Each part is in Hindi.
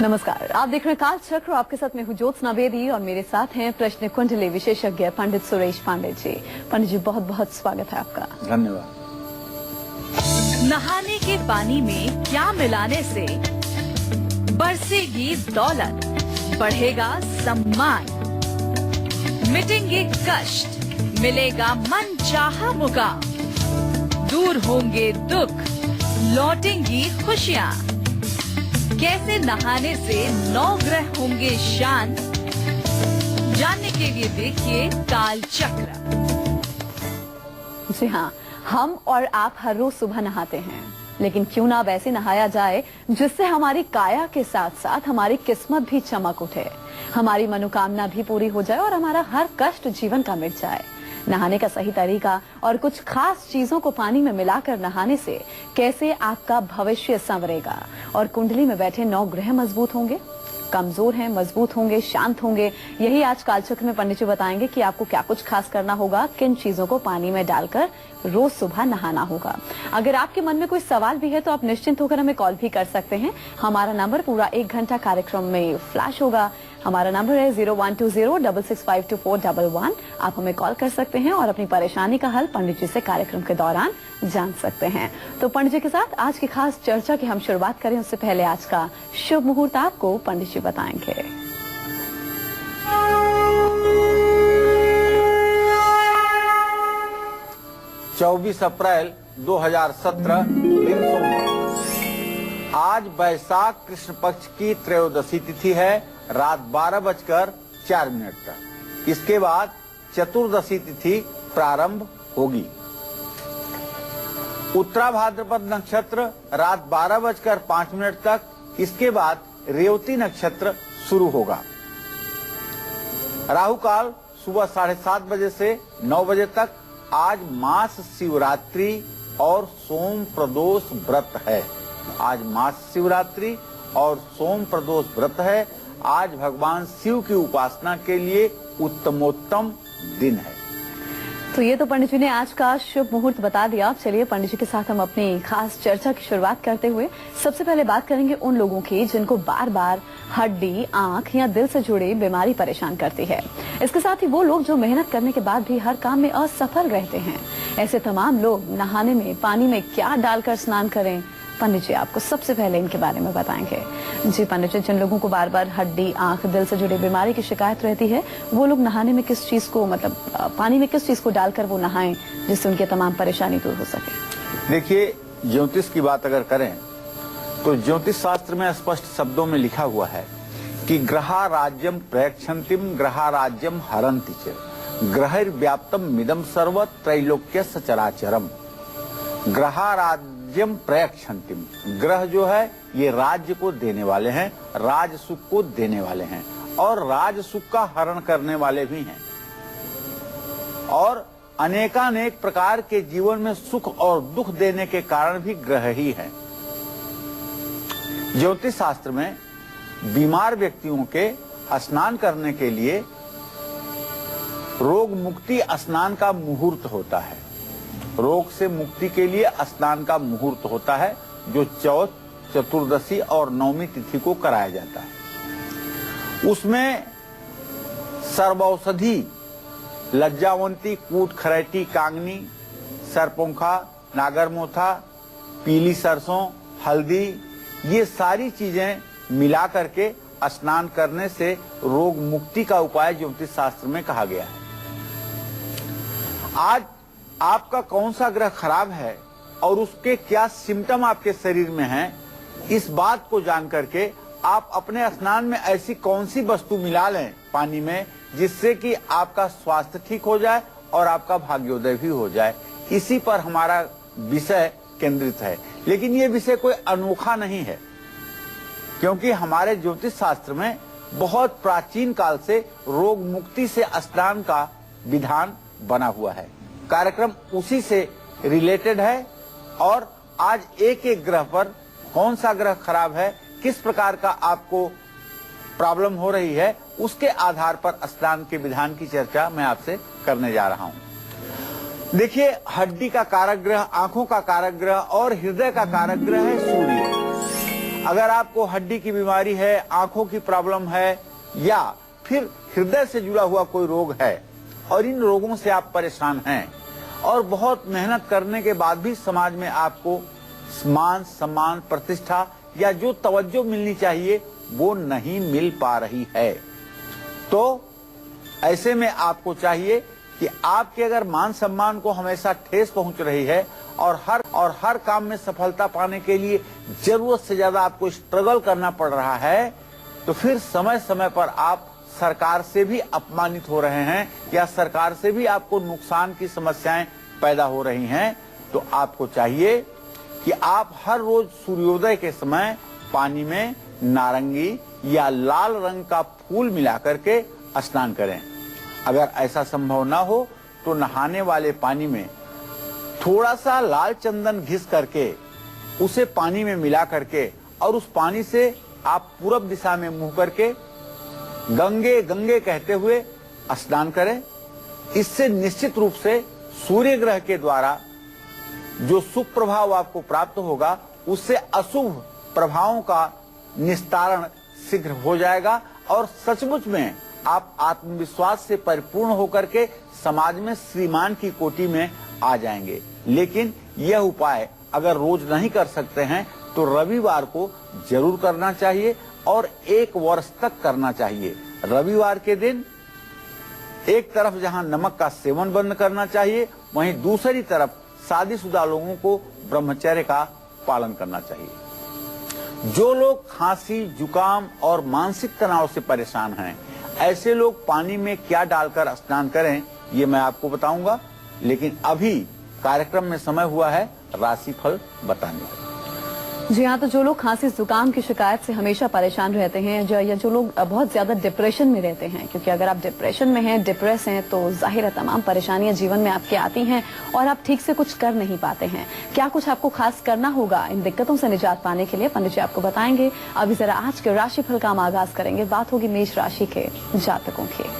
नमस्कार, आप देख रहे हैं काल चक्र। आपके साथ मैं हूं ज्योत्सना बेदी और मेरे साथ हैं प्रश्न कुंडली विशेषज्ञ पंडित सुरेश पांडे जी। पंडित जी, बहुत बहुत स्वागत है आपका। धन्यवाद। नहाने के पानी में क्या मिलाने से बरसेगी दौलत, बढ़ेगा सम्मान, मिटेंगे कष्ट, मिलेगा मन चाहा मुकाम, दूर होंगे दुख, लौटेंगी खुशियाँ। कैसे नहाने से 9 ग्रह होंगे शांत, जानने के लिए देखिए काल चक्र। जी हाँ, हम और आप हर रोज सुबह नहाते हैं, लेकिन क्यों ना वैसे नहाया जाए जिससे हमारी काया के साथ साथ हमारी किस्मत भी चमक उठे, हमारी मनोकामना भी पूरी हो जाए और हमारा हर कष्ट जीवन का मिट जाए। नहाने का सही तरीका और कुछ खास चीजों को पानी में मिलाकर नहाने से कैसे आपका भविष्य संवरेगा और कुंडली में बैठे 9 ग्रह मजबूत होंगे, कमजोर हैं, मजबूत होंगे, शांत होंगे, यही आज कालचक्र में पंडित जी बताएंगे कि आपको क्या कुछ खास करना होगा, किन चीजों को पानी में डालकर रोज सुबह नहाना होगा। अगर आपके मन में कोई सवाल भी है तो आप निश्चिंत होकर हमें कॉल भी कर सकते हैं। हमारा नंबर पूरा 1 घंटा कार्यक्रम में फ्लैश होगा। हमारा नंबर है 0120665241। आप हमें कॉल कर सकते हैं और अपनी परेशानी का हल पंडित जी से कार्यक्रम के दौरान जान सकते हैं। तो पंडित जी के साथ आज की खास चर्चा की हम शुरुआत करें उससे पहले आज का शुभ मुहूर्त आपको पंडित जी बताएंगे। 24 अप्रैल 2017 दिन सोमवार। आज वैशाख कृष्ण पक्ष की त्रयोदशी तिथि है, रात 12:04 तक। इसके बाद चतुर्दशी तिथि प्रारंभ होगी। उत्तरा भाद्रपद नक्षत्र रात 12:05 तक। इसके बाद रेवती नक्षत्र शुरू होगा। राहु काल सुबह 7:30 बजे से 9 बजे तक। आज मास शिवरात्रि और सोम प्रदोष व्रत है। आज मास शिवरात्रि और सोम प्रदोष व्रत है। आज भगवान शिव की उपासना के लिए उत्तमोत्तम दिन है। तो ये तो पंडित जी ने आज का शुभ मुहूर्त बता दिया। अब चलिए पंडित जी के साथ हम अपनी खास चर्चा की शुरुआत करते हुए सबसे पहले बात करेंगे उन लोगों की जिनको बार बार हड्डी, आंख या दिल से जुड़ी बीमारी परेशान करती है। इसके साथ ही वो लोग जो मेहनत करने के बाद भी हर काम में असफल रहते हैं। ऐसे तमाम लोग नहाने में पानी में क्या डालकर स्नान करें, पंडित जी आपको सबसे पहले इनके बारे में बताएंगे। जी पंडित जी, जिन लोगों को बार बार हड्डी, आंख, दिल से जुड़ी बीमारी की शिकायत रहती है, वो लोग नहाने में किस चीज को पानी में किस चीज को डालकर वो नहाएं जिससे उनकी तमाम परेशानी दूर हो सके। देखिए, ज्योतिष की बात अगर करें तो ज्योतिष शास्त्र में स्पष्ट शब्दों में लिखा हुआ है कि ग्रहा राज्यम प्रयक्षंतिम ग्रहा राज्यम हरंति च ग्रहैर्व्याप्तम मिदम सर्व त्रैलोक्य सचराचरम। ग्रहा राज्यम प्रयक्षंतिम, ग्रह जो है ये राज्य को देने वाले हैं, राज सुख को देने वाले हैं और राज सुख का हरण करने वाले भी हैं और अनेकानेक प्रकार के जीवन में सुख और दुख देने के कारण भी ग्रह ही हैं। ज्योतिष शास्त्र में बीमार व्यक्तियों के स्नान करने के लिए रोग मुक्ति स्नान का मुहूर्त होता है। रोग से मुक्ति के लिए स्नान का मुहूर्त होता है जो चौथ, चतुर्दशी और नवमी तिथि को कराया जाता है। उसमें सर्वौषधि लज्जावंती, कूट खरैटी, कांगनी, सरपोंखा, नागरमोथा, पीली सरसों, हल्दी, ये सारी चीजें मिला करके स्नान करने से रोग मुक्ति का उपाय ज्योतिष शास्त्र में कहा गया है। आज आपका कौन सा ग्रह खराब है और उसके क्या सिम्टम आपके शरीर में हैं, इस बात को जान करके आप अपने स्नान में ऐसी कौन सी वस्तु मिला लें पानी में जिससे कि आपका स्वास्थ्य ठीक हो जाए और आपका भाग्योदय भी हो जाए। इसी पर हमारा विषय केंद्रित है। लेकिन ये विषय कोई अनोखा नहीं है, क्योंकि हमारे ज्योतिष शास्त्र में बहुत प्राचीन काल से रोग मुक्ति से स्नान का विधान बना हुआ है। कार्यक्रम उसी से रिलेटेड है और आज एक एक ग्रह पर कौन सा ग्रह खराब है, किस प्रकार का आपको प्रॉब्लम हो रही है, उसके आधार पर स्नान के विधान की चर्चा मैं आपसे करने जा रहा हूं। देखिए, हड्डी का कारक ग्रह, आंखों का कारक ग्रह और हृदय का कारक ग्रह है सूर्य। अगर आपको हड्डी की बीमारी है, आंखों की प्रॉब्लम है या फिर हृदय से जुड़ा हुआ कोई रोग है और इन रोगों से आप परेशान हैं और बहुत मेहनत करने के बाद भी समाज में आपको मान सम्मान प्रतिष्ठा या जो तवज्जो मिलनी चाहिए वो नहीं मिल पा रही है, तो ऐसे में आपको चाहिए कि आपके अगर मान सम्मान को हमेशा ठेस पहुंच रही है और हर काम में सफलता पाने के लिए जरूरत से ज्यादा आपको स्ट्रगल करना पड़ रहा है, तो फिर समय समय पर आप सरकार से भी अपमानित हो रहे हैं या सरकार से भी आपको नुकसान की समस्याएं पैदा हो रही हैं, तो आपको चाहिए कि आप हर रोज सूर्योदय के समय पानी में नारंगी या लाल रंग का फूल मिला करके स्नान करें। अगर ऐसा संभव ना हो तो नहाने वाले पानी में थोड़ा सा लाल चंदन घिस करके उसे पानी में मिला करके और उस पानी से आप पूरब दिशा में मुंह करके गंगे गंगे कहते हुए स्नान करें। इससे निश्चित रूप से सूर्य ग्रह के द्वारा जो शुभ प्रभाव आपको प्राप्त होगा उससे अशुभ प्रभावों का निस्तारण शीघ्र हो जाएगा और सचमुच में आप आत्मविश्वास से परिपूर्ण होकर के समाज में श्रीमान की कोटि में आ जाएंगे। लेकिन यह उपाय अगर रोज नहीं कर सकते हैं तो रविवार को जरूर करना चाहिए और 1 वर्ष तक करना चाहिए। रविवार के दिन एक तरफ जहां नमक का सेवन बंद करना चाहिए, वहीं दूसरी तरफ शादीशुदा लोगों को ब्रह्मचर्य का पालन करना चाहिए। जो लोग खांसी, जुकाम और मानसिक तनाव से परेशान हैं, ऐसे लोग पानी में क्या डालकर स्नान करें ये मैं आपको बताऊंगा, लेकिन अभी कार्यक्रम में समय हुआ है राशिफल बताने का। जी हाँ, तो जो लोग खांसी जुकाम की शिकायत से हमेशा परेशान रहते हैं या जो लोग बहुत ज्यादा डिप्रेशन में रहते हैं, क्योंकि अगर आप डिप्रेशन में हैं, डिप्रेस हैं, तो जाहिर है तमाम परेशानियां जीवन में आपके आती हैं और आप ठीक से कुछ कर नहीं पाते हैं। क्या कुछ आपको खास करना होगा इन दिक्कतों से निजात पाने के लिए, पंडित जी आपको बताएंगे। अभी जरा आज के राशिफल का हम आगाज करेंगे। बात होगी मेष राशि के जातकों की।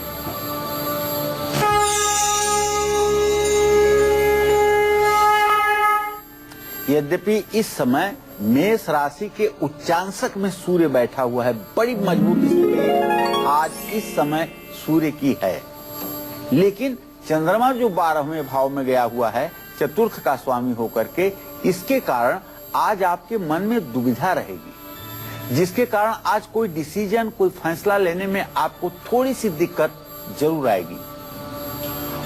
यद्यपि इस समय मेष राशि के उच्चांशक में सूर्य बैठा हुआ है, बड़ी मजबूत स्थिति आज इस समय सूर्य की है, लेकिन चंद्रमा जो 12वें भाव में गया हुआ है चतुर्थ का स्वामी होकर के, इसके कारण आज आपके मन में दुविधा रहेगी, जिसके कारण आज कोई डिसीजन, कोई फैसला लेने में आपको थोड़ी सी दिक्कत जरूर आएगी।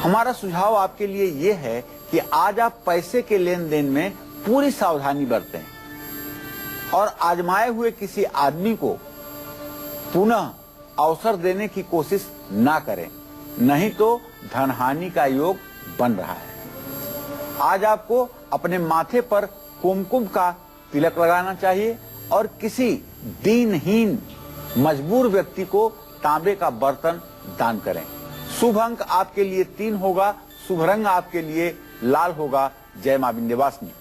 हमारा सुझाव आपके लिए ये है कि आज आप पैसे के लेन देन में पूरी सावधानी बरतें और आजमाए हुए किसी आदमी को पुनः अवसर देने की कोशिश ना करें, नहीं तो धनहानि का योग बन रहा है। आज आपको अपने माथे पर कुमकुम का तिलक लगाना चाहिए और किसी दीनहीन मजबूर व्यक्ति को तांबे का बर्तन दान करें। शुभ अंक आपके लिए 3 होगा, शुभ रंग आपके लिए लाल होगा। जय मां विंध्यवासिनी।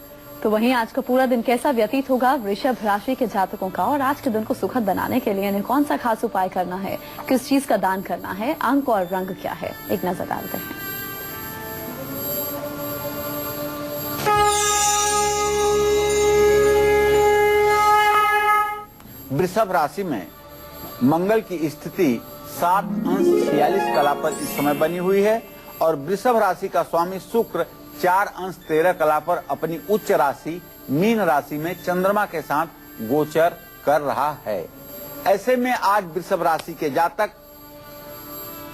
तो वहीं आज का पूरा दिन कैसा व्यतीत होगा वृषभ राशि के जातकों का, और आज के दिन को सुखद बनाने के लिए इन्हें कौन सा खास उपाय करना है, किस चीज का दान करना है, अंक और रंग क्या है, एक नजर डालते हैं। वृषभ राशि में मंगल की स्थिति 7 अंश 46 कला पर इस समय बनी हुई है और वृषभ राशि का स्वामी शुक्र 4 अंश 13 कला पर अपनी उच्च राशि मीन राशि में चंद्रमा के साथ गोचर कर रहा है। ऐसे में आज वृषभ राशि के जातक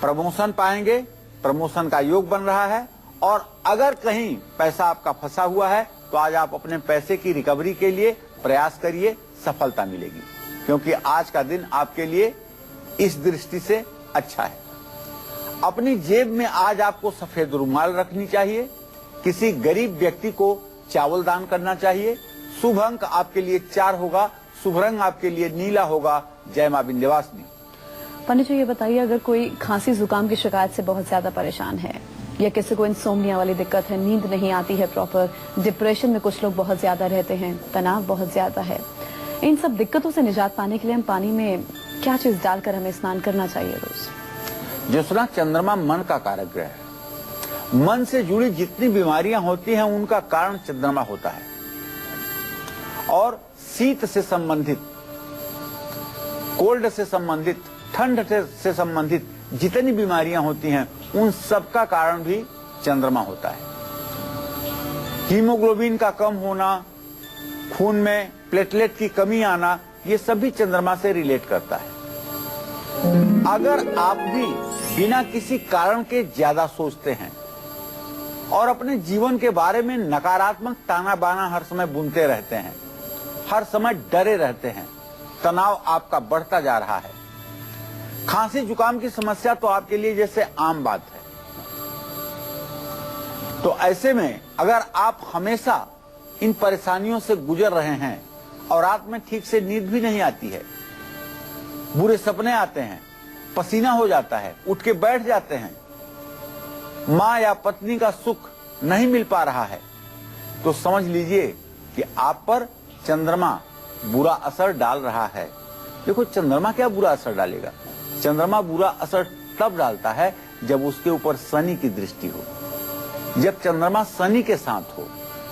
प्रमोशन पाएंगे, प्रमोशन का योग बन रहा है और अगर कहीं पैसा आपका फंसा हुआ है तो आज आप अपने पैसे की रिकवरी के लिए प्रयास करिए, सफलता मिलेगी, क्योंकि आज का दिन आपके लिए इस दृष्टि से अच्छा है। अपनी जेब में आज आपको सफेद रुमाल रखनी चाहिए, किसी गरीब व्यक्ति को चावल दान करना चाहिए। शुभ अंक आपके लिए 4 होगा, शुभ रंग आपके लिए नीला होगा। जय मां विंध्यवासिनी। पंडित जी ये बताइए, अगर कोई खांसी जुकाम की शिकायत से बहुत ज्यादा परेशान है या किसी को इंसोम्निया वाली दिक्कत है, नींद नहीं आती है प्रॉपर, डिप्रेशन में कुछ लोग बहुत ज्यादा रहते हैं, तनाव बहुत ज्यादा है, इन सब दिक्कतों से निजात पाने के लिए हम पानी में क्या चीज डालकर हमें स्नान करना चाहिए रोज? ज्योत्सना, चंद्रमा मन का कारक ग्रह है। मन से जुड़ी जितनी बीमारियां होती हैं उनका कारण चंद्रमा होता है और शीत से संबंधित कोल्ड से संबंधित, ठंड से संबंधित जितनी बीमारियां होती हैं उन सब का कारण भी चंद्रमा होता है। हीमोग्लोबिन का कम होना, खून में प्लेटलेट की कमी आना, ये सभी चंद्रमा से रिलेट करता है। अगर आप भी बिना किसी कारण के ज्यादा सोचते हैं और अपने जीवन के बारे में नकारात्मक ताना बाना हर समय बुनते रहते हैं, हर समय डरे रहते हैं, तनाव आपका बढ़ता जा रहा है, खांसी जुकाम की समस्या तो आपके लिए जैसे आम बात है, तो ऐसे में अगर आप हमेशा इन परेशानियों से गुजर रहे हैं और रात में ठीक से नींद भी नहीं आती है, बुरे सपने आते हैं, पसीना हो जाता है, उठ के बैठ जाते हैं, माँ या पत्नी का सुख नहीं मिल पा रहा है, तो समझ लीजिए कि आप पर चंद्रमा बुरा असर डाल रहा है। देखो, चंद्रमा क्या बुरा असर डालेगा? चंद्रमा बुरा असर तब डालता है जब उसके ऊपर शनि की दृष्टि हो, जब चंद्रमा शनि के साथ हो,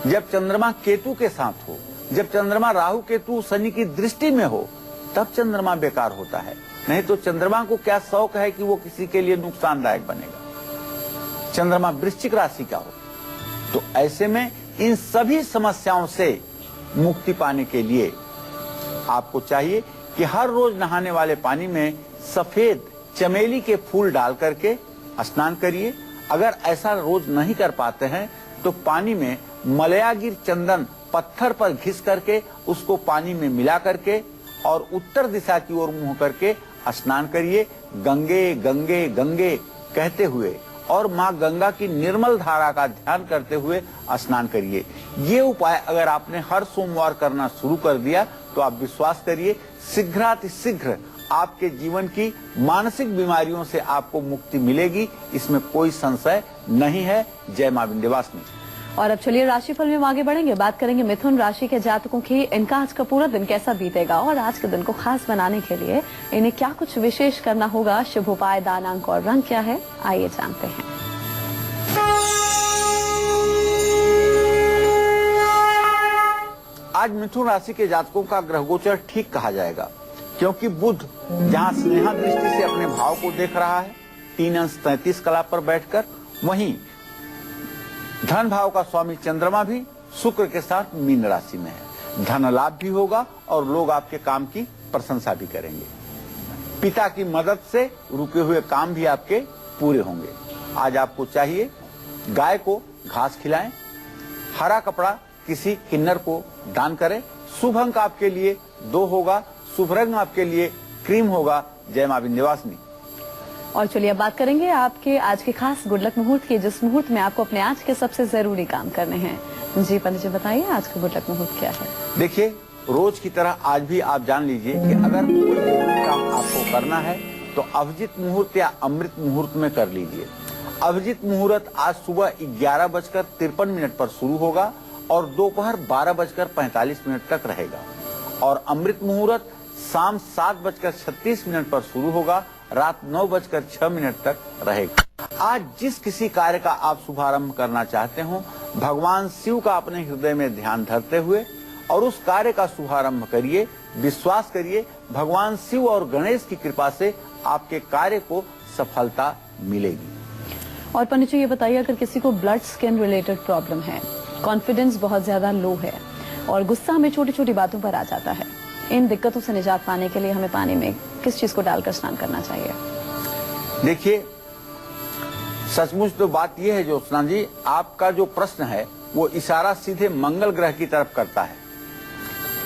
जब चंद्रमा केतु के साथ हो, जब चंद्रमा राहु केतु शनि की दृष्टि में हो, तब चंद्रमा बेकार होता है। नहीं तो चंद्रमा को क्या शौक है कि वो किसी के लिए नुकसानदायक बनेगा। चंद्रमा वृश्चिक राशि का हो, तो ऐसे में इन सभी समस्याओं से मुक्ति पाने के लिए आपको चाहिए कि हर रोज नहाने वाले पानी में सफेद चमेली के फूल डाल करके स्नान करिए। अगर ऐसा रोज नहीं कर पाते हैं तो पानी में मलयागिर चंदन पत्थर पर घिस करके उसको पानी में मिला करके और उत्तर दिशा की ओर मुंह करके स्नान करिए। गंगे गंगे गंगे कहते हुए और माँ गंगा की निर्मल धारा का ध्यान करते हुए स्नान करिए। ये उपाय अगर आपने हर सोमवार करना शुरू कर दिया तो आप विश्वास करिए शीघ्रातिशीघ्र आपके जीवन की मानसिक बीमारियों से आपको मुक्ति मिलेगी, इसमें कोई संशय नहीं है। जय मां विंध्यवासिनी। और अब चलिए राशिफल में आगे बढ़ेंगे, बात करेंगे मिथुन राशि के जातकों की। इनका आज का पूरा दिन कैसा बीतेगा और आज के दिन को खास बनाने के लिए इन्हें क्या कुछ विशेष करना होगा, शुभ उपाय, दान, अंक और रंग क्या है, आइए जानते हैं। आज मिथुन राशि के जातकों का ग्रह गोचर ठीक कहा जाएगा, क्योंकि बुध जहां स्नेहा दृष्टि से अपने भाव को देख रहा है 3 अंश 33 कला पर बैठकर, वहीं धन भाव का स्वामी चंद्रमा भी शुक्र के साथ मीन राशि में है। धन लाभ भी होगा और लोग आपके काम की प्रशंसा भी करेंगे। पिता की मदद से रुके हुए काम भी आपके पूरे होंगे। आज आपको चाहिए गाय को घास खिलाएं, हरा कपड़ा किसी किन्नर को दान करें। शुभ अंक आपके लिए 2 होगा, शुभ रंग आपके लिए क्रीम होगा। जय मां विंध्यवासिनी। और चलिए अब बात करेंगे आपके आज के खास गुड लक मुहूर्त की, जिस मुहूर्त में आपको अपने आज के सबसे जरूरी काम करने हैं। जी पंडित जी बताइए आज का गुड लक मुहूर्त क्या है? देखिए, रोज की तरह आज भी आप जान लीजिए कि अगर कोई जरूरी काम आपको करना है तो अभिजीत मुहूर्त या अमृत मुहूर्त में कर लीजिए। अभिजीत मुहूर्त आज सुबह 11:53 पर शुरू होगा और दोपहर 12:45 तक रहेगा और अमृत मुहूर्त शाम 7:36 पर शुरू होगा, रात 9:06 तक रहेगा। आज जिस किसी कार्य का आप शुभारंभ करना चाहते हो, भगवान शिव का अपने हृदय में ध्यान धरते हुए और उस कार्य का शुभारंभ करिए। विश्वास करिए, भगवान शिव और गणेश की कृपा से आपके कार्य को सफलता मिलेगी। और पंडित जी ये बताइए, अगर किसी को ब्लड स्किन रिलेटेड प्रॉब्लम है, कॉन्फिडेंस बहुत ज्यादा लो है और गुस्सा हमें छोटी छोटी बातों पर आ जाता है, इन दिक्कतों से निजात पाने के लिए हमें पानी में किस चीज को डालकर स्नान करना चाहिए? देखिए, सचमुच तो बात यह है ज्योत्सना जी, आपका जो प्रश्न है वो इशारा सीधे मंगल ग्रह की तरफ करता है।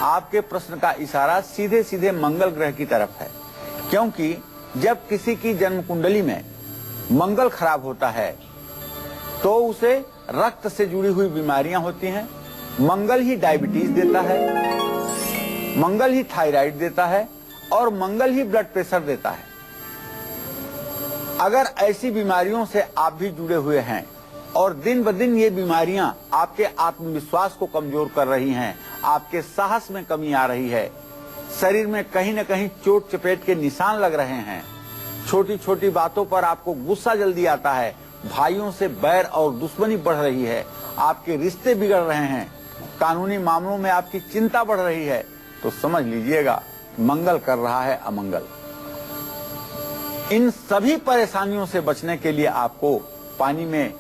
आपके प्रश्न का इशारा सीधे सीधे मंगल ग्रह की तरफ है, क्योंकि जब किसी की जन्म कुंडली में मंगल खराब होता है तो उसे रक्त से जुड़ी हुई बीमारियां होती हैं। मंगल ही डायबिटीज देता है, मंगल ही थायराइड देता है और मंगल ही ब्लड प्रेशर देता है। अगर ऐसी बीमारियों से आप भी जुड़े हुए हैं और दिन ब दिन ये बीमारियां आपके आत्मविश्वास को कमजोर कर रही हैं, आपके साहस में कमी आ रही है, शरीर में कहीं न कहीं चोट चपेट के निशान लग रहे हैं, छोटी छोटी बातों पर आपको गुस्सा जल्दी आता है, भाइयों से बैर और दुश्मनी बढ़ रही है, आपके रिश्ते बिगड़ रहे हैं, कानूनी मामलों में आपकी चिंता बढ़ रही है, तो समझ लीजिएगा मंगल कर रहा है अमंगल। इन सभी परेशानियों से बचने के लिए आपको पानी में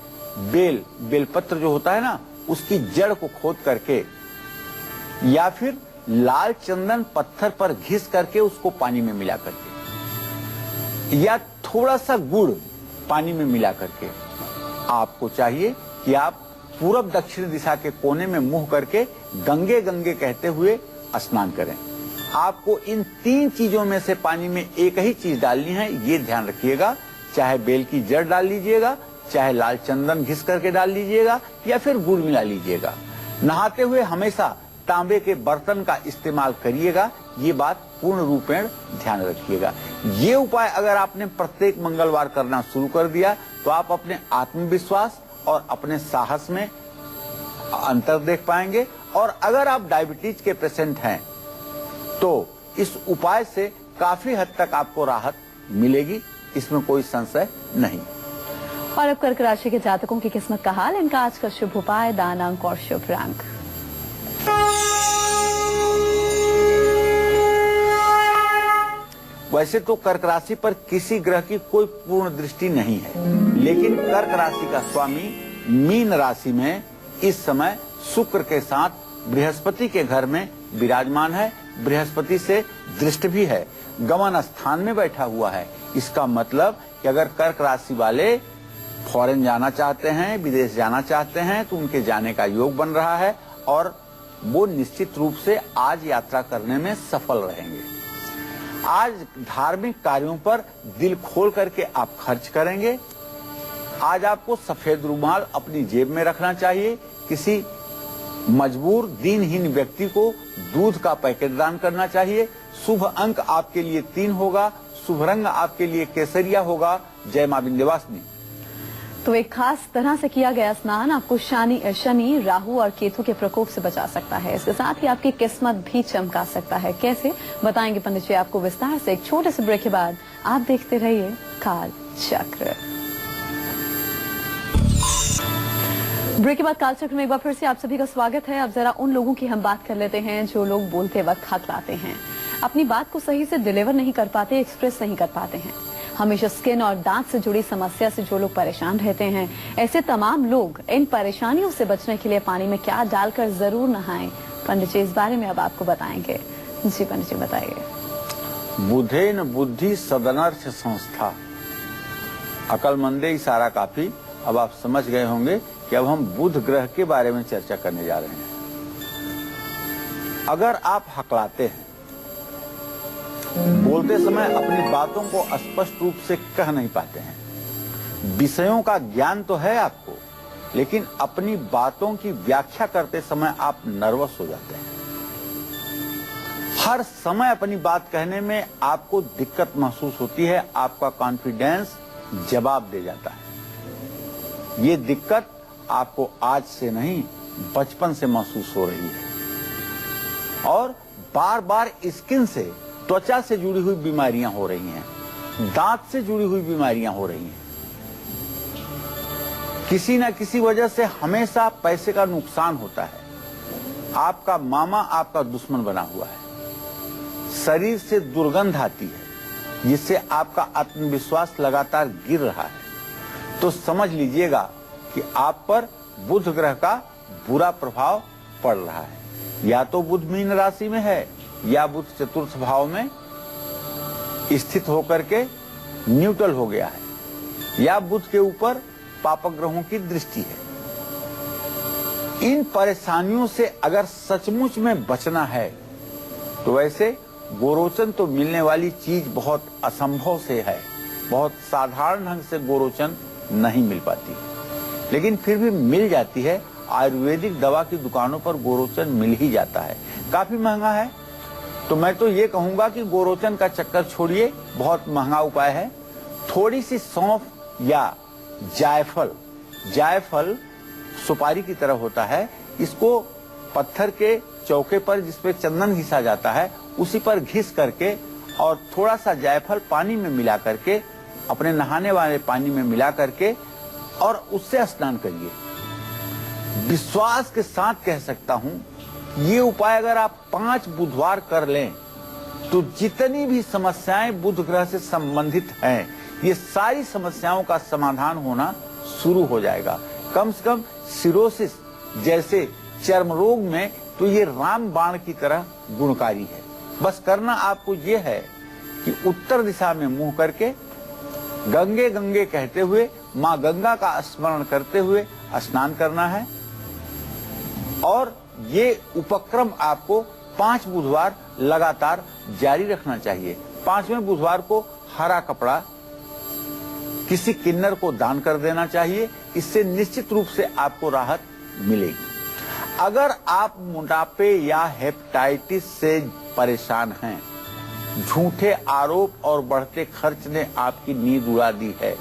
बेलपत्र जो होता है ना, उसकी जड़ को खोद करके या फिर लाल चंदन पत्थर पर घिस करके उसको पानी में मिला करके या थोड़ा सा गुड़ पानी में मिला करके आपको चाहिए कि आप पूरब दक्षिण दिशा के कोने में मुंह करके गंगे गंगे कहते हुए स्नान करें। आपको इन 3 चीजों में से पानी में एक ही चीज डालनी है, ये ध्यान रखिएगा। चाहे बेल की जड़ डाल लीजिएगा, चाहे लाल चंदन घिस करके डाल लीजिएगा या फिर गुड़ मिला लीजिएगा। नहाते हुए हमेशा तांबे के बर्तन का इस्तेमाल करिएगा, ये बात पूर्ण रूपेण ध्यान रखिएगा। ये उपाय अगर आपने प्रत्येक मंगलवार करना शुरू कर दिया तो आप अपने आत्मविश्वास और अपने साहस में अंतर देख पाएंगे। और अगर आप डायबिटीज के पेशेंट हैं तो इस उपाय से काफी हद तक आपको राहत मिलेगी, इसमें कोई संशय नहीं। और अब कर्क राशि के जातकों की किस्मत का हाल, इनका आज का शुभ उपाय, दान अंक और शुभ रंग। वैसे तो कर्क राशि पर किसी ग्रह की कोई पूर्ण दृष्टि नहीं है, लेकिन कर्क राशि का स्वामी मीन राशि में इस समय शुक्र के साथ बृहस्पति के घर में विराजमान है। बृहस्पति से दृष्टि भी है, गमन स्थान में बैठा हुआ है। इसका मतलब कि अगर कर्क राशि वाले फॉरेन जाना चाहते हैं, विदेश जाना चाहते हैं तो उनके जाने का योग बन रहा है और वो निश्चित रूप से आज यात्रा करने में सफल रहेंगे। आज धार्मिक कार्यों पर दिल खोल करके आप खर्च करेंगे। आज आपको सफेद रुमाल अपनी जेब में रखना चाहिए। किसी मजबूर दीनहीन व्यक्ति को दूध का पैकेट दान करना चाहिए। शुभ अंक आपके लिए 3 होगा, शुभ रंग आपके लिए केसरिया होगा। जय मां विंध्यवासिनी। तो एक खास तरह से किया गया स्नान आपको शनि, राहु और केतु के प्रकोप से बचा सकता है। इसके साथ ही आपकी किस्मत भी चमका सकता है। कैसे बताएंगे पंडित जी आपको विस्तार से। एक छोटे से ब्रेक के बाद आप देखते रहिए काल चक्र। ब्रेक के बाद काल चक्र में एक बार फिर से आप सभी का स्वागत है। अब जरा उन लोगों की हम बात कर लेते हैं जो लोग बोलते वक्त हकलाते हैं, अपनी बात को सही से डिलीवर नहीं कर पाते, एक्सप्रेस नहीं कर पाते हैं। हमेशा स्किन और दांत से जुड़ी समस्या से जो लोग परेशान रहते हैं, ऐसे तमाम लोग इन परेशानियों से बचने के लिए पानी में क्या डालकर जरूर नहाएं। पंडित जी इस बारे में अब आपको बताएंगे। जी पंडित जी बताइए। बुधेन बुद्धि सदनर्थ संस्था, अकलमंदे इशारा काफी। अब आप समझ गए होंगे कि अब हम बुध ग्रह के बारे में चर्चा करने जा रहे हैं। अगर आप हकलाते हैं, बोलते समय अपनी बातों को स्पष्ट रूप से कह नहीं पाते हैं, विषयों का ज्ञान तो है आपको, लेकिन अपनी बातों की व्याख्या करते समय आप नर्वस हो जाते हैं, हर समय अपनी बात कहने में आपको दिक्कत महसूस होती है, आपका कॉन्फिडेंस जवाब दे जाता है। ये दिक्कत आपको आज से नहीं बचपन से महसूस हो रही है और बार बार स्किन से, त्वचा से जुड़ी हुई बीमारियां हो रही हैं, दांत से जुड़ी हुई बीमारियां हो रही हैं। किसी न किसी वजह से हमेशा पैसे का नुकसान होता है। आपका मामा आपका दुश्मन बना हुआ है। शरीर से दुर्गंध आती है जिससे आपका आत्मविश्वास लगातार गिर रहा है। तो समझ लीजिएगा कि आप पर बुध ग्रह का बुरा प्रभाव पड़ रहा है। या तो बुध मीन राशि में है या बुध चतुर्थ भाव में स्थित होकर के न्यूट्रल हो गया है या बुध के ऊपर पापक ग्रहों की दृष्टि है। इन परेशानियों से अगर सचमुच में बचना है तो वैसे गोरोचन तो मिलने वाली चीज बहुत असंभव से है। बहुत साधारण ढंग से गोरोचन नहीं मिल पाती, लेकिन फिर भी मिल जाती है। आयुर्वेदिक दवा की दुकानों पर गोरोचन मिल ही जाता है। काफी महंगा है, तो मैं तो ये कहूंगा कि गोरोचन का चक्कर छोड़िए, बहुत महंगा उपाय है। थोड़ी सी सौंफ या जायफल सुपारी की तरह होता है, इसको पत्थर के चौके पर जिसपे चंदन घिसा जाता है उसी पर घिस करके और थोड़ा सा जायफल पानी में मिला करके, अपने नहाने वाले पानी में मिला करके और उससे स्नान करिए। विश्वास के साथ कह सकता हूं, ये उपाय अगर आप 5 बुधवार कर लें तो जितनी भी समस्याएं बुध ग्रह से संबंधित हैं, ये सारी समस्याओं का समाधान होना शुरू हो जाएगा। कम से कम सिरोसिस जैसे चर्म रोग में तो ये राम बाण की तरह गुणकारी है। बस करना आपको ये है कि उत्तर दिशा में मुंह करके गंगे गंगे कहते हुए माँ गंगा का स्मरण करते हुए स्नान करना है। और ये उपक्रम आपको 5 बुधवार लगातार जारी रखना चाहिए। 5वें बुधवार को हरा कपड़ा किसी किन्नर को दान कर देना चाहिए। इससे निश्चित रूप से आपको राहत मिलेगी। अगर आप मोटापे या हेपेटाइटिस से परेशान हैं, झूठे आरोप और बढ़ते खर्च ने आपकी नींद उड़ा दी है,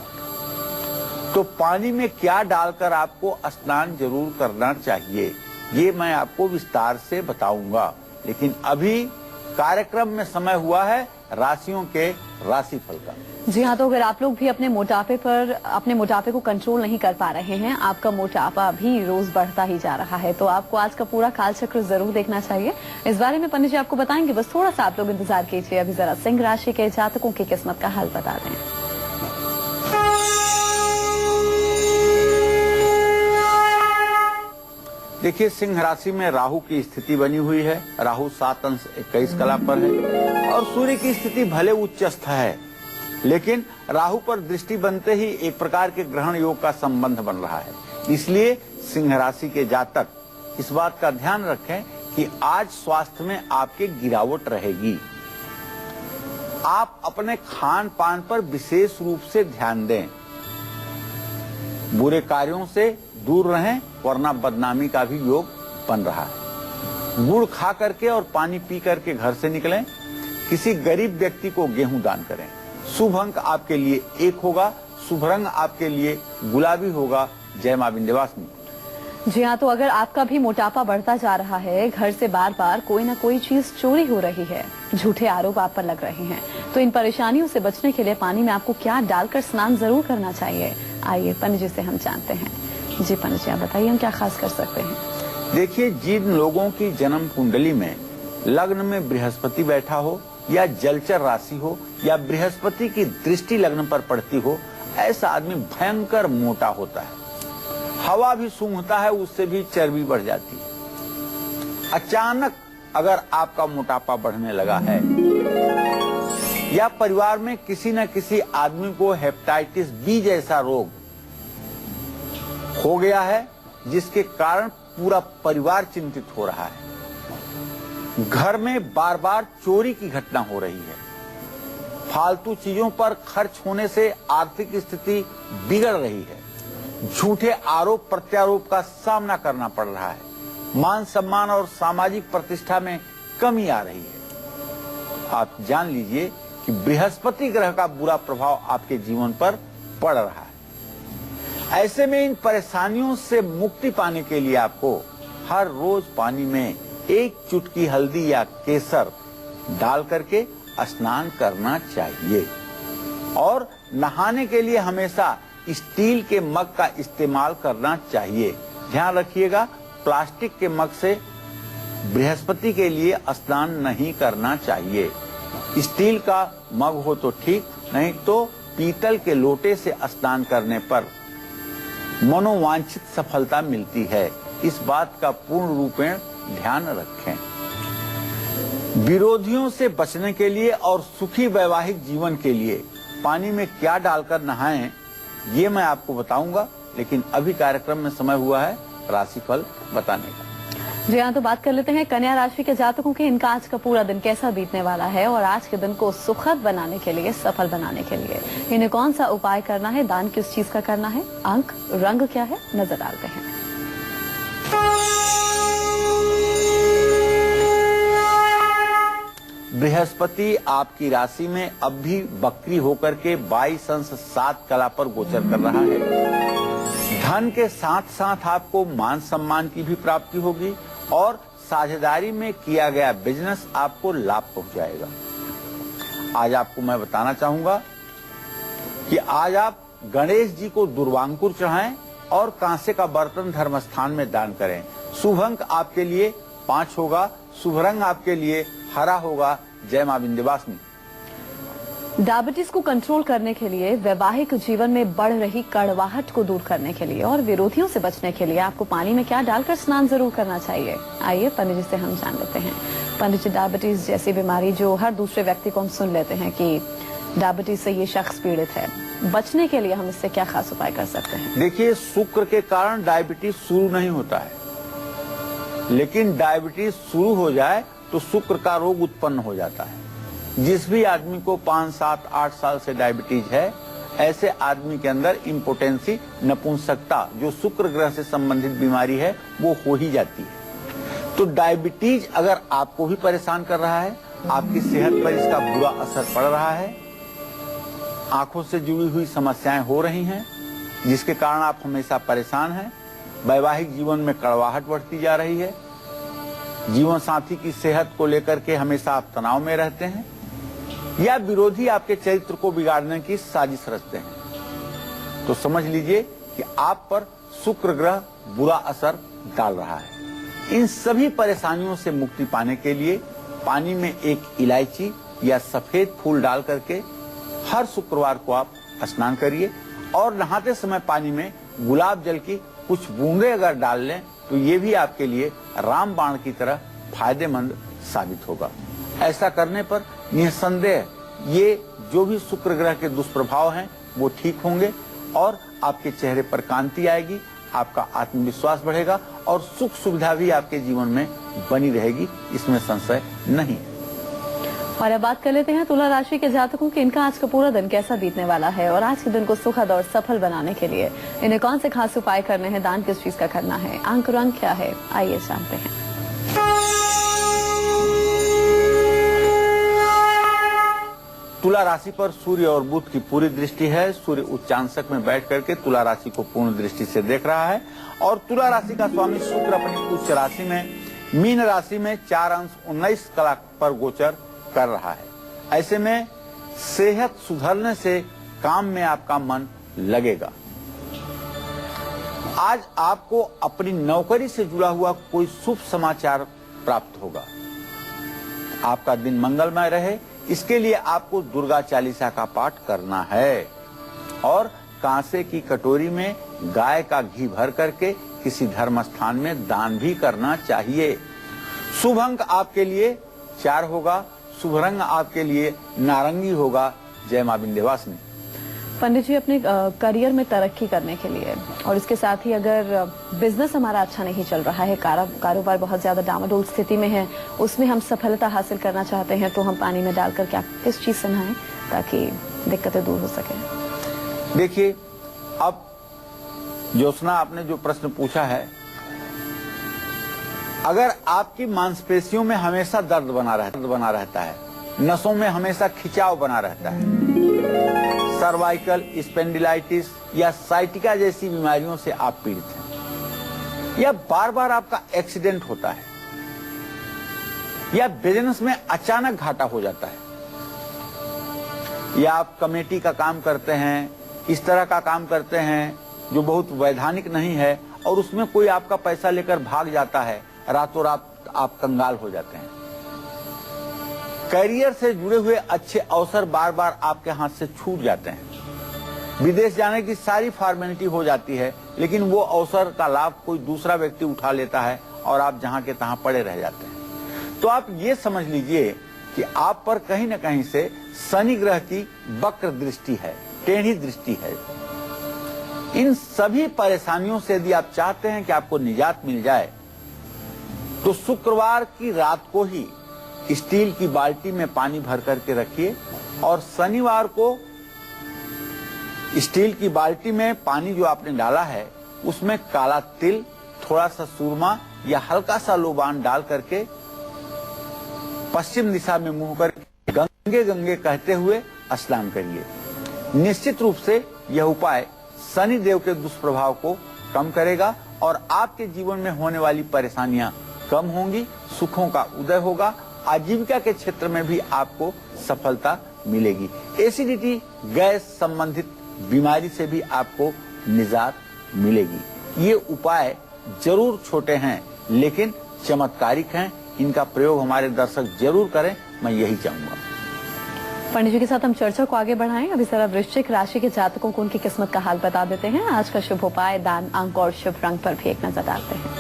तो पानी में क्या डालकर आपको स्नान जरूर करना चाहिए, ये मैं आपको विस्तार से बताऊंगा। लेकिन अभी कार्यक्रम में समय हुआ है राशियों के राशिफल का। जी हाँ, तो अगर आप लोग भी अपने मोटापे को कंट्रोल नहीं कर पा रहे हैं, आपका मोटापा भी रोज बढ़ता ही जा रहा है, तो आपको आज का पूरा कालचक्र जरूर देखना चाहिए। इस बारे में पंडित जी आपको बताएंगे, बस थोड़ा सा आप लोग इंतजार कीजिए। अभी जरा सिंह राशि के जातकों की किस्मत का हाल बता दें। देखिए, सिंह राशि में राहु की स्थिति बनी हुई है। राहु 7 अंश 21 कला पर है और सूर्य की स्थिति भले उच्चस्थ है, लेकिन राहु पर दृष्टि बनते ही एक प्रकार के ग्रहण योग का संबंध बन रहा है। इसलिए सिंह राशि के जातक इस बात का ध्यान रखें कि आज स्वास्थ्य में आपके गिरावट रहेगी। आप अपने खान पान पर विशेष रूप से ध्यान दें। बुरे कार्यों से दूर रहें, वरना बदनामी का भी योग बन रहा है। गुड़ खा करके और पानी पी करके घर से निकलें। किसी गरीब व्यक्ति को गेहूं दान करें। शुभ अंक आपके लिए 1 होगा। शुभ रंग आपके लिए गुलाबी होगा। जय मां विंध्यवासिनी। जी हाँ, तो अगर आपका भी मोटापा बढ़ता जा रहा है, घर से बार बार कोई ना कोई चीज चोरी हो रही है, झूठे आरोप आप पर लग रहे हैं, तो इन परेशानियों से बचने के लिए पानी में आपको क्या डालकर स्नान जरूर करना चाहिए, आइए पंडित जी से हम जानते हैं। जी पंडित जी, आप बताइए हम क्या खास कर सकते हैं। देखिए, जिन लोगों की जन्म कुंडली में लग्न में बृहस्पति बैठा हो या जलचर राशि हो या बृहस्पति की दृष्टि लग्न पर पड़ती हो, ऐसा आदमी भयंकर मोटा होता है। हवा भी सूंघता है, उससे भी चर्बी बढ़ जाती है। अचानक अगर आपका मोटापा बढ़ने लगा है या परिवार में किसी न किसी आदमी को हेपेटाइटिस बी जैसा रोग हो गया है, जिसके कारण पूरा परिवार चिंतित हो रहा है, घर में बार बार चोरी की घटना हो रही है, फालतू चीजों पर खर्च होने से आर्थिक स्थिति बिगड़ रही है, झूठे आरोप प्रत्यारोप का सामना करना पड़ रहा है, मान सम्मान और सामाजिक प्रतिष्ठा में कमी आ रही है, आप जान लीजिए कि बृहस्पति ग्रह का बुरा प्रभाव आपके जीवन पर पड़ रहा है। ऐसे में इन परेशानियों से मुक्ति पाने के लिए आपको हर रोज पानी में 1 चुटकी हल्दी या केसर डाल करके स्नान करना चाहिए। और नहाने के लिए हमेशा स्टील के मग का इस्तेमाल करना चाहिए। ध्यान रखिएगा, प्लास्टिक के मग से बृहस्पति के लिए स्नान नहीं करना चाहिए। स्टील का मग हो तो ठीक, नहीं तो पीतल के लोटे से स्नान करने पर मनोवांछित सफलता मिलती है। इस बात का पूर्ण रूपेण ध्यान रखें। विरोधियों से बचने के लिए और सुखी वैवाहिक जीवन के लिए पानी में क्या डालकर नहाएं, ये मैं आपको बताऊंगा, लेकिन अभी कार्यक्रम में समय हुआ है राशिफल बताने का। जी हाँ, तो बात कर लेते हैं कन्या राशि के जातकों के। इनका आज का पूरा दिन कैसा बीतने वाला है और आज के दिन को सुखद बनाने के लिए, सफल बनाने के लिए इन्हें कौन सा उपाय करना है, दान किस चीज का करना है, अंक रंग क्या है, नजर डालते हैं। बृहस्पति आपकी राशि में अब भी बकरी होकर के 22 अंश 7 कला पर गोचर कर रहा है। धन के साथ साथ आपको मान सम्मान की भी प्राप्ति होगी और साझेदारी में किया गया बिजनेस आपको लाभ पहुंचाएगा। आज आपको मैं बताना चाहूंगा कि आज आप गणेश जी को दुर्वांकुर चढ़ाएं और कांसे का बर्तन धर्मस्थान में दान करें। शुभ अंक आपके लिए 5 होगा। शुभ रंग आपके लिए हरा होगा। जय मां विंध्यवासिनी। डायबिटीज को कंट्रोल करने के लिए, वैवाहिक जीवन में बढ़ रही कड़वाहट को दूर करने के लिए और विरोधियों से बचने के लिए आपको पानी में क्या डालकर स्नान जरूर करना चाहिए? आइए पंडित जी से हम जान लेते हैं। पंडित जी, डायबिटीज जैसी बीमारी जो हर दूसरे व्यक्ति को हम सुन लेते हैं कि डायबिटीज से ये शख्स पीड़ित है, बचने के लिए हम इससे क्या खास उपाय कर सकते हैं? देखिए, शुक्र के कारण डायबिटीज शुरू नहीं होता है, लेकिन डायबिटीज शुरू हो जाए तो शुक्र का रोग उत्पन्न हो जाता है। जिस भी आदमी को 5, 7, 8 साल से डायबिटीज है, ऐसे आदमी के अंदर इम्पोटेंसी, नपुंसकता, जो शुक्र ग्रह से संबंधित बीमारी है, वो हो ही जाती है। तो डायबिटीज अगर आपको भी परेशान कर रहा है, आपकी सेहत पर इसका बुरा असर पड़ रहा है, आंखों से जुड़ी हुई समस्याएं हो रही हैं, जिसके कारण आप हमेशा परेशान हैं, वैवाहिक जीवन में कड़वाहट बढ़ती जा रही है, जीवन साथी की सेहत को लेकर के हमेशा आप तनाव में रहते हैं, या विरोधी आपके चरित्र को बिगाड़ने की साजिश रचते हैं, तो समझ लीजिए कि आप पर शुक्र ग्रह बुरा असर डाल रहा है। इन सभी परेशानियों से मुक्ति पाने के लिए पानी में एक इलायची या सफेद फूल डाल करके हर शुक्रवार को आप स्नान करिए, और नहाते समय पानी में गुलाब जल की कुछ बूंदे अगर डाल लें तो ये भी आपके लिए रामबाण की तरह फायदेमंद साबित होगा। ऐसा करने पर निसंदेह ये जो भी शुक्र ग्रह के दुष्प्रभाव हैं वो ठीक होंगे और आपके चेहरे पर कांति आएगी, आपका आत्मविश्वास बढ़ेगा और सुख सुविधा भी आपके जीवन में बनी रहेगी, इसमें संशय नहीं। और अब बात कर लेते हैं तुला राशि के जातकों की, इनका आज का पूरा दिन कैसा बीतने वाला है और आज के दिन को सुखद और सफल बनाने के लिए इन्हें कौन से खास उपाय करने हैं, दान किस चीज का करना है, अंक रंग क्या है, आइए जानते हैं। तुला राशि पर सूर्य और बुध की पूरी दृष्टि है। सूर्य उच्चांशक में बैठ करके तुला राशि को पूर्ण दृष्टि से देख रहा है और तुला राशि का स्वामी शुक्र अपनी उच्च राशि में मीन राशि में 4 अंश 19 कला पर गोचर कर रहा है। ऐसे में सेहत सुधरने से काम में आपका मन लगेगा। आज आपको अपनी नौकरी से जुड़ा हुआ कोई शुभ समाचार प्राप्त होगा। आपका दिन मंगलमय रहे, इसके लिए आपको दुर्गा चालीसा का पाठ करना है और कांसे की कटोरी में गाय का घी भर करके किसी धर्म स्थान में दान भी करना चाहिए। शुभ अंक आपके लिए 4 होगा, शुभ रंग आपके लिए नारंगी होगा। जय मां विंध्यवासिनी। पंडित जी, अपने करियर में तरक्की करने के लिए और इसके साथ ही अगर बिजनेस हमारा अच्छा नहीं चल रहा है, कारोबार बहुत ज्यादा डामाडोल स्थिति में है, उसमें हम सफलता हासिल करना चाहते हैं, तो हम पानी में डालकर क्या किस चीज से नहाएं ताकि दिक्कतें दूर हो सके? देखिए, अब ज्योत्सना आपने जो प्रश्न पूछा है, अगर आपकी मांसपेशियों में हमेशा दर्द बना रहता है, नसों में हमेशा खिंचाव बना रहता है, सर्वाइकल स्पेंडिलाइटिस या साइटिका जैसी बीमारियों से आप पीड़ित हैं, या बार बार आपका एक्सीडेंट होता है, या बिजनेस में अचानक घाटा हो जाता है, या आप कमेटी का काम करते हैं, इस तरह का काम करते हैं जो बहुत वैधानिक नहीं है और उसमें कोई आपका पैसा लेकर भाग जाता है, रातों रात आप कंगाल हो जाते हैं। करियर से जुड़े हुए अच्छे अवसर बार बार आपके हाथ से छूट जाते हैं। विदेश जाने की सारी फॉर्मेलिटी हो जाती है, लेकिन वो अवसर का लाभ कोई दूसरा व्यक्ति उठा लेता है और आप जहां के तहां पड़े रह जाते हैं। तो आप ये समझ लीजिए कि आप पर कहीं न कहीं से शनि ग्रह की वक्र दृष्टि है, टेढ़ी दृष्टि है। इन सभी परेशानियों से यदि आप चाहते हैं कि आपको निजात मिल जाए, तो शुक्रवार की रात को ही स्टील की बाल्टी में पानी भर करके रखिए और शनिवार को स्टील की बाल्टी में पानी जो आपने डाला है उसमें काला तिल, थोड़ा सा सूरमा या हल्का सा लोबान डाल करके पश्चिम दिशा में मुंह करके गंगे गंगे कहते हुए स्नान करिए। निश्चित रूप से यह उपाय शनि देव के दुष्प्रभाव को कम करेगा और आपके जीवन में होने वाली परेशानियां कम होंगी, सुखों का उदय होगा, आजीविका के क्षेत्र में भी आपको सफलता मिलेगी। एसिडिटी, गैस संबंधित बीमारी से भी आपको निजात मिलेगी। ये उपाय जरूर छोटे हैं लेकिन चमत्कारिक हैं, इनका प्रयोग हमारे दर्शक जरूर करें, मैं यही चाहूंगा। पंडित जी के साथ हम चर्चा को आगे बढ़ाएं। अभी जरा वृश्चिक राशि के जातकों को उनकी किस्मत का हाल बता देते हैं। आज का शुभ उपाय, दान, अंक और शुभ रंग पर भी एक नजर डालते हैं।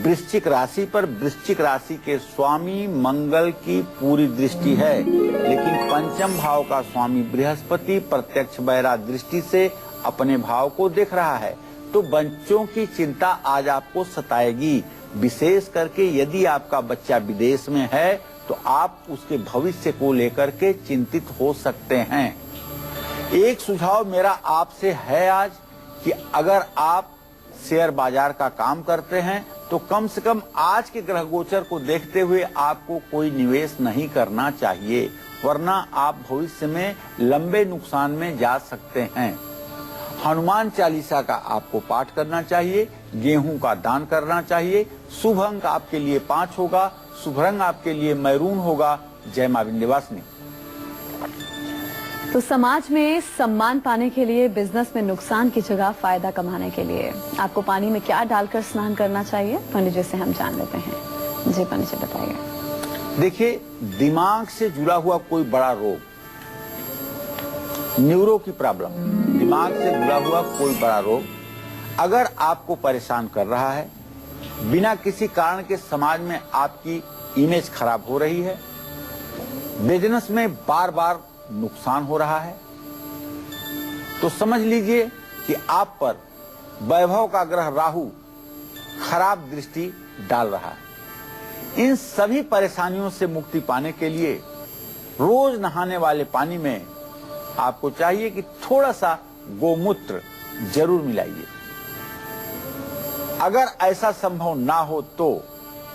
वृश्चिक राशि पर वृश्चिक राशि के स्वामी मंगल की पूरी दृष्टि है, लेकिन पंचम भाव का स्वामी बृहस्पति प्रत्यक्ष बहिरा दृष्टि से अपने भाव को देख रहा है। तो बच्चों की चिंता आज आपको सताएगी, विशेष करके यदि आपका बच्चा विदेश में है तो आप उसके भविष्य को लेकर के चिंतित हो सकते हैं। एक सुझाव मेरा आपसे है आज कि अगर आप शेयर बाजार का काम करते हैं तो कम से कम आज के ग्रह गोचर को देखते हुए आपको कोई निवेश नहीं करना चाहिए, वरना आप भविष्य में लंबे नुकसान में जा सकते हैं। हनुमान चालीसा का आपको पाठ करना चाहिए, गेहूं का दान करना चाहिए। शुभ अंक आपके लिए 5 होगा, शुभ रंग आपके लिए मैरून होगा। जय मां विंध्यवासिनी। तो समाज में सम्मान पाने के लिए, बिजनेस में नुकसान की जगह फायदा कमाने के लिए आपको पानी में क्या डालकर स्नान करना चाहिए, पंडित जी से हम जान लेते हैं। जी पंडित जी बताइए। देखिए, दिमाग से जुड़ा हुआ कोई बड़ा रोग, न्यूरो की प्रॉब्लम, दिमाग से जुड़ा हुआ कोई बड़ा रोग अगर आपको परेशान कर रहा है, बिना किसी कारण के समाज में आपकी इमेज खराब हो रही है, बिजनेस में बार बार नुकसान हो रहा है, तो समझ लीजिए कि आप पर वैभव का ग्रह राहु खराब दृष्टि डाल रहा है। इन सभी परेशानियों से मुक्ति पाने के लिए रोज नहाने वाले पानी में आपको चाहिए कि थोड़ा सा गोमूत्र जरूर मिलाइए। अगर ऐसा संभव ना हो तो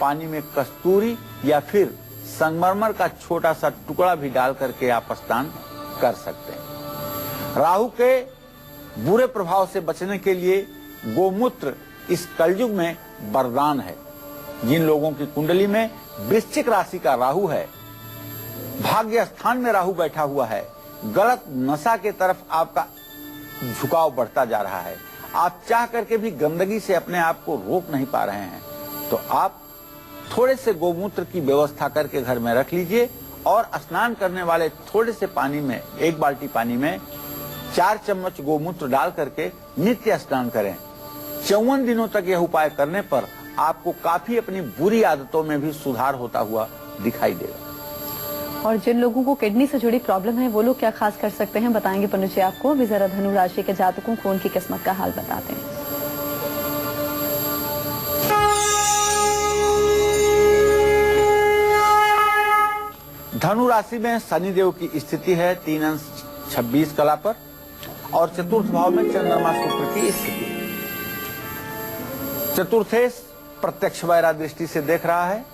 पानी में कस्तूरी या फिर संगमरमर का छोटा सा टुकड़ा भी डाल करके आप स्नान कर सकते हैं। राहु के बुरे प्रभाव से बचने के लिए गोमूत्र इस कलयुग में वरदान है। जिन लोगों की कुंडली में वृश्चिक राशि का राहु है, भाग्य स्थान में राहु बैठा हुआ है, गलत नशा के तरफ आपका झुकाव बढ़ता जा रहा है, आप चाह करके भी गंदगी से अपने आप को रोक नहीं पा रहे हैं, तो आप थोड़े से गोमूत्र की व्यवस्था करके घर में रख लीजिए और स्नान करने वाले थोड़े से पानी में, 1 बाल्टी पानी में 4 चम्मच गोमूत्र डाल करके नित्य स्नान करें। 54 दिनों तक यह उपाय करने पर आपको काफी अपनी बुरी आदतों में भी सुधार होता हुआ दिखाई देगा। और जिन लोगों को किडनी से जुड़ी प्रॉब्लम है वो लोग क्या खास कर सकते हैं, बताएंगे पंडित जी आपको। अभी जरा धनु राशि के जातकों को उनकी किस्मत का हाल बताते हैं। धनु राशि में शनिदेव की स्थिति है 3 अंश 26 कला पर, और चतुर्थ भाव में चंद्रमा शुक्र की स्थिति। चतुर्थेश प्रत्यक्ष वैरा दृष्टि से देख रहा है,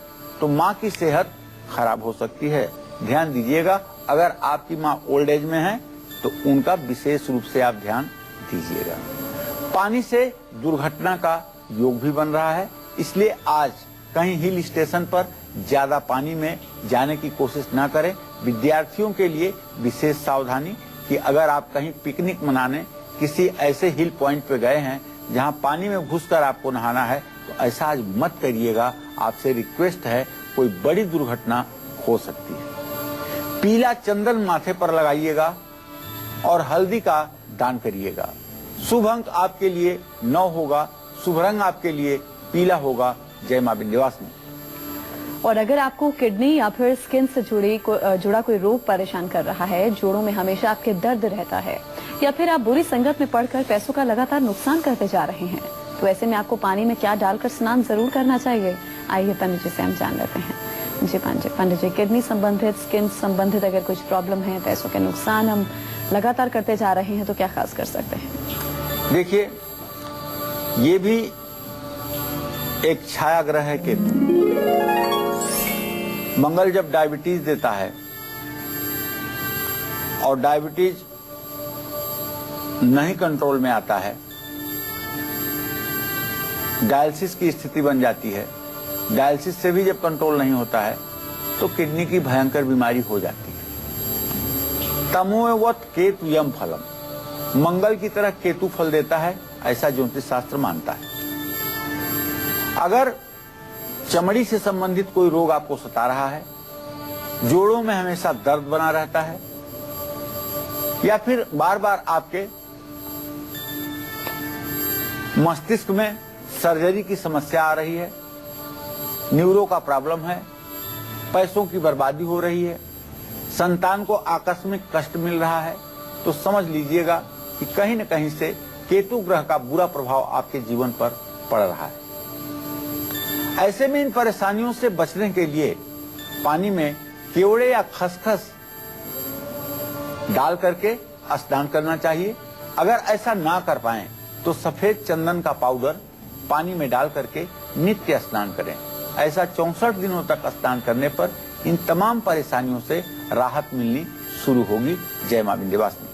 तो माँ की सेहत खराब हो सकती है। ध्यान दीजिएगा, अगर आपकी माँ ओल्ड एज में है तो उनका विशेष रूप से आप ध्यान दीजिएगा। पानी से दुर्घटना का योग भी बन रहा है, इसलिए आज कहीं हिल स्टेशन पर ज्यादा पानी में जाने की कोशिश ना करें। विद्यार्थियों के लिए विशेष सावधानी कि अगर आप कहीं पिकनिक मनाने किसी ऐसे हिल पॉइंट पे गए हैं जहां पानी में घुसकर आपको नहाना है, तो ऐसा आज मत करिएगा। आपसे रिक्वेस्ट है, कोई बड़ी दुर्घटना हो सकती है। पीला चंदन माथे पर लगाइएगा और हल्दी का दान करिएगा। शुभ अंक आपके लिए 9 होगा, शुभ रंग आपके लिए पीला होगा। जय मां विंध्यवासिनी। और अगर आपको किडनी या फिर स्किन से जुड़ा कोई रोग परेशान कर रहा है, जोड़ों में हमेशा आपके दर्द रहता है, या फिर आप बुरी संगत में पड़कर पैसों का लगातार नुकसान करते जा रहे हैं, तो ऐसे में आपको पानी में क्या डालकर स्नान जरूर करना चाहिए। आइए पंडित जी से हम जान लेते हैं। जी पंडित जी, किडनी संबंधित, स्किन संबंधित अगर कुछ प्रॉब्लम है, पैसों के नुकसान हम लगातार करते जा रहे हैं, तो क्या खास कर सकते हैं। देखिए, ये भी एक छाया ग्रह है केतु। मंगल जब डायबिटीज देता है और डायबिटीज नहीं कंट्रोल में आता है, डायलिसिस की स्थिति बन जाती है। डायलिसिस से भी जब कंट्रोल नहीं होता है तो किडनी की भयंकर बीमारी हो जाती है। तमोवत केतु यम फलम, मंगल की तरह केतु फल देता है ऐसा ज्योतिष शास्त्र मानता है। अगर चमड़ी से संबंधित कोई रोग आपको सता रहा है, जोड़ों में हमेशा दर्द बना रहता है, या फिर बार बार आपके मस्तिष्क में सर्जरी की समस्या आ रही है, न्यूरो का प्रॉब्लम है, पैसों की बर्बादी हो रही है, संतान को आकस्मिक कष्ट मिल रहा है, तो समझ लीजिएगा कि कहीं न कहीं से केतु ग्रह का बुरा प्रभाव आपके जीवन पर पड़ रहा है। ऐसे में इन परेशानियों से बचने के लिए पानी में केवड़े या खसखस डाल करके स्नान करना चाहिए। अगर ऐसा ना कर पाएं तो सफेद चंदन का पाउडर पानी में डाल करके नित्य स्नान करें। ऐसा 64 दिनों तक स्नान करने पर इन तमाम परेशानियों से राहत मिलनी शुरू होगी। जय मां विंध्यवासिनी।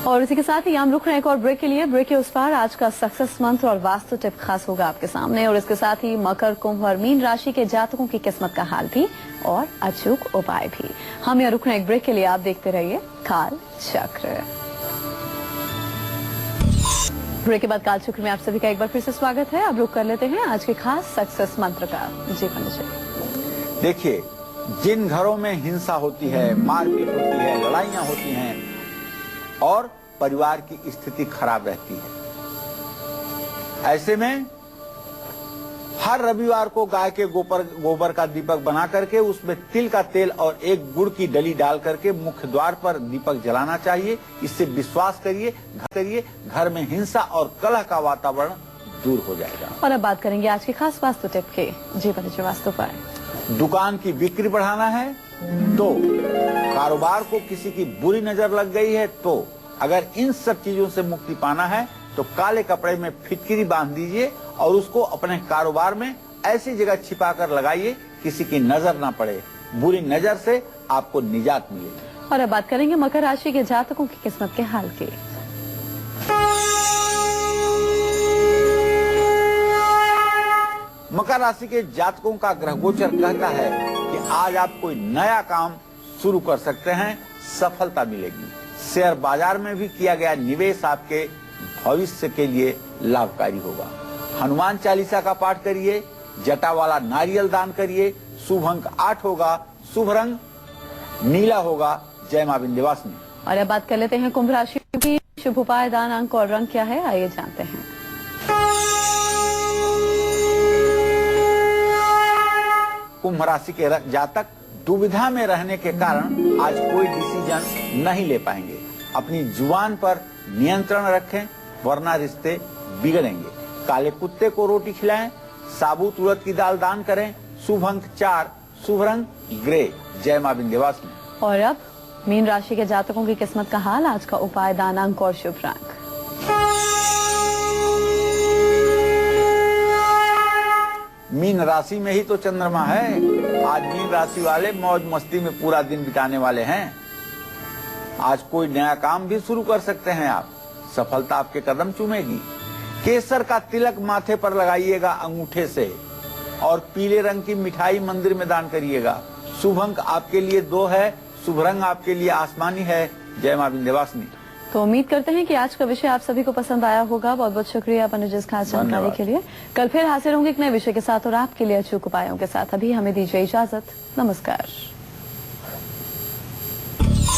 और इसी के साथ ही हम रुक रहे हैं एक और ब्रेक के लिए। ब्रेक के उस पार आज का सक्सेस मंत्र और वास्तु टिप खास होगा आपके सामने, और इसके साथ ही मकर, कुंभ और मीन राशि के जातकों की किस्मत का हाल भी और अचूक उपाय भी। हम यहाँ रुक रहे हैं एक ब्रेक के लिए, आप देखते रहिए काल चक्र। ब्रेक के बाद काल चक्र में आप सभी का एक बार फिर से स्वागत है। अब रुक कर लेते हैं आज के खास सक्सेस मंत्र का। जी पंडित जी। देखिए, जिन घरों में हिंसा होती है, मारपीट होती है, लड़ाइयां होती हैं और परिवार की स्थिति खराब रहती है, ऐसे में हर रविवार को गाय के गोबर का दीपक बना करके उसमें तिल का तेल और एक गुड़ की डली डाल करके मुख्य द्वार पर दीपक जलाना चाहिए। इससे विश्वास करिए घर में हिंसा और कलह का वातावरण दूर हो जाएगा। और अब बात करेंगे आज की खास वास्तु टिप के। जी पंडित जी, वास्तु पर दुकान की बिक्री बढ़ाना है तो, कारोबार को किसी की बुरी नजर लग गई है तो, अगर इन सब चीजों से मुक्ति पाना है तो काले कपड़े में फिटकिरी बांध दीजिए और उसको अपने कारोबार में ऐसी जगह छिपा कर लगाइए किसी की नजर ना पड़े, बुरी नजर से आपको निजात मिलेगी। और अब बात करेंगे मकर राशि के जातकों की किस्मत के हाल की। मकर राशि के जातकों का ग्रह गोचर कहता है कि आज आप कोई नया काम शुरू कर सकते हैं, सफलता मिलेगी। शेयर बाजार में भी किया गया निवेश आपके भविष्य के लिए लाभकारी होगा। हनुमान चालीसा का पाठ करिए, जटा वाला नारियल दान करिए। शुभ अंक 8 होगा, शुभ रंग नीला होगा। जय मां विंध्यवासिनी। और अब बात कर लेते हैं कुंभ राशि की शुभ उपाय, दान, अंक और रंग क्या है, आइए जानते हैं। कुंभ राशि के जातक दुविधा में रहने के कारण आज कोई डिसीजन नहीं ले पाएंगे। अपनी जुबान पर नियंत्रण रखें वरना रिश्ते बिगड़ेंगे। काले कुत्ते को रोटी खिलाएं, साबुत उड़द की दाल दान करें। शुभ अंक 4, शुभ रंग ग्रे। जय मां विंध्यवासिनी। और अब मीन राशि के जातकों की किस्मत का हाल, आज का उपाय, दान, अंक और शुभ रंग। मीन राशि में ही तो चंद्रमा है। आज मीन राशि वाले मौज मस्ती में पूरा दिन बिताने वाले हैं। आज कोई नया काम भी शुरू कर सकते हैं आप, सफलता आपके कदम चूमेगी। केसर का तिलक माथे पर लगाइएगा अंगूठे से और पीले रंग की मिठाई मंदिर में दान करिएगा। शुभ अंक आपके लिए 2 है, शुभ रंग आपके लिए आसमानी है। जय मां विंध्यवासिनी। तो उम्मीद करते हैं कि आज का विषय आप सभी को पसंद आया होगा। बहुत बहुत शुक्रिया पंडित जी इस खास जानकारी के लिए। कल फिर हाजिर होंगे एक नए विषय के साथ और आपके लिए अचूक उपायों के साथ। अभी हमें दीजिए इजाजत। नमस्कार।